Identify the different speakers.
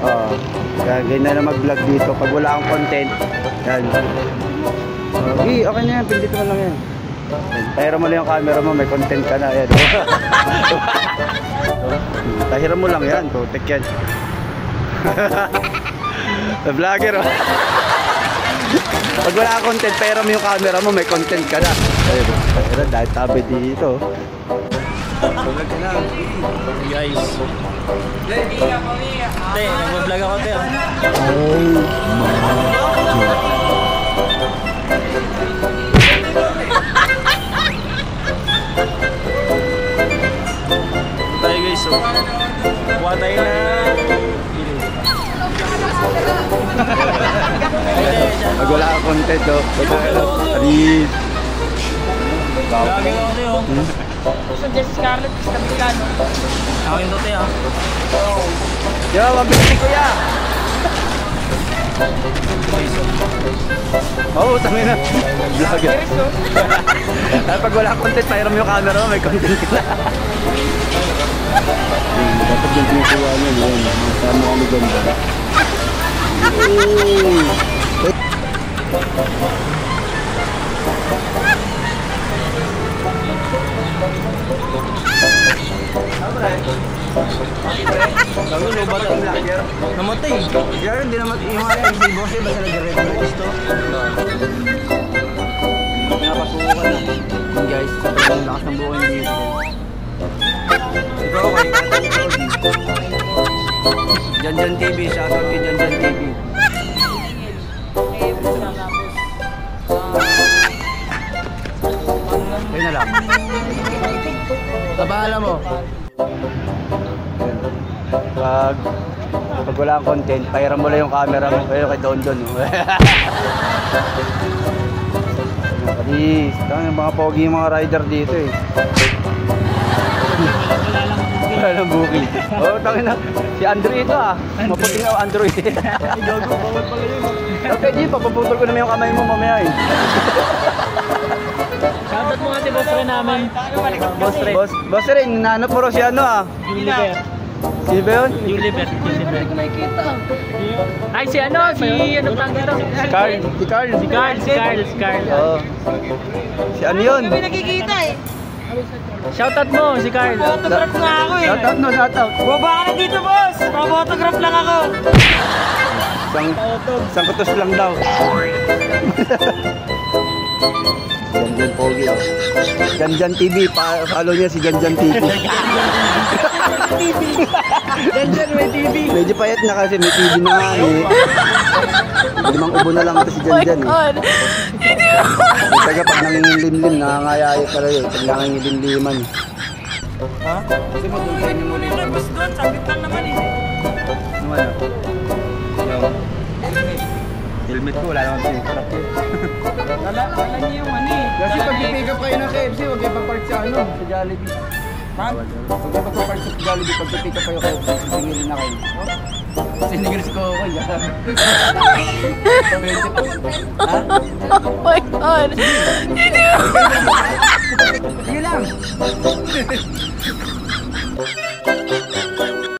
Speaker 1: Oo. Kaya ganyan na mag-vlog dito. Pag wala akong content, yan. Okay na yan. Pindito mo lang yan. Tahiran mo lang yung camera mo. May content ka na. Yan. Tahiran mo lang yan. Tutik yan. Sa vlogger, oh. Pag wala kang content, tahiran mo yung camera mo. May content ka na. Tahiran, dahil tabi dito. Vlog ka na.
Speaker 2: Guys. Te, nag-vlog ako, te. Tayo guys, so buha tayo na
Speaker 1: pag wala kang content, oh. Aris.
Speaker 2: lagi ako, te, oh.
Speaker 3: Gusto dyan si Scarlett, sabi ka, no?
Speaker 2: Ako yung te, ah.
Speaker 1: Yo, mabilis si Kuya. Oo, tangin na. Vlogger. Pag wala kang content, mayroon mo yung camera mo, may content ka na. Dapat yung pinikuha niya yun. Masama kami ganda.
Speaker 2: Namatay.
Speaker 1: Kaya hindi naman yung mga hindi boss eh, basta nag-request to. Napasukan na. Guys, sobrang lakas ng buhay dito. Ikaw kay Janjan TV, shoutout kay Janjan TV. Ayun na lang. Tabahala mo. Pag wala kang content, pahiram mo lang yung camera mo. Ayun kay Don Don. Paris, yung mga pogi yung mga rider dito eh. Wala lang booking. Oo, tangin na. Si Andrew ito ah. Maputing ako Andrew eh.
Speaker 2: Gago, bawal pala yun.
Speaker 1: Okay, G, papaputol ko naman yung kamay mo mamaya eh.
Speaker 2: Shoutout mo nga si boss rin namin.
Speaker 1: Boss rin, nanap mo rin si ano ah.
Speaker 2: Juliver.
Speaker 1: Si ba yun?
Speaker 2: Juliver. Ay, si ano? Si ano tang dito?
Speaker 1: Carl. Si Carl.
Speaker 2: Si Carl.
Speaker 1: Oo. Si ano yun?
Speaker 3: Kami nakikita eh.
Speaker 2: Shoutout mo, si Carl.
Speaker 3: Photograph nga ako eh.
Speaker 1: Shoutout no, shoutout.
Speaker 3: Baba ka na dito, boss. Photograph lang ako.
Speaker 1: Isang kutos lang daw. Janjan Pogi oh. Janjan TV, follow niya si Janjan TV.
Speaker 3: Janjan may TV.
Speaker 1: Medyo payat na kasi may TV na nga eh. Limang ubo na lang ito si Janjan eh. Taga pag nangingilimlim, nakangayayay pala yun. Pag nangingilimliman. Ha? Kasi matulungan niyo muna yung
Speaker 3: Boss doon, sabit lang naman eh.
Speaker 1: ano? Helmet ko, wala naman pinag-trap yun.
Speaker 3: Wala niyo yung ano eh.
Speaker 1: Kasi pag i-pick up kayo ng KFC, huwag kayo pag-park sa ano, sa Jollibee. Ha? Huwag kayo pag-park sa Jollibee, pag i-pick up kayo KFC, sisingilin na kayo. Sinigil si Coco, yan. Ha?
Speaker 3: Oh my God.
Speaker 1: Sige lang.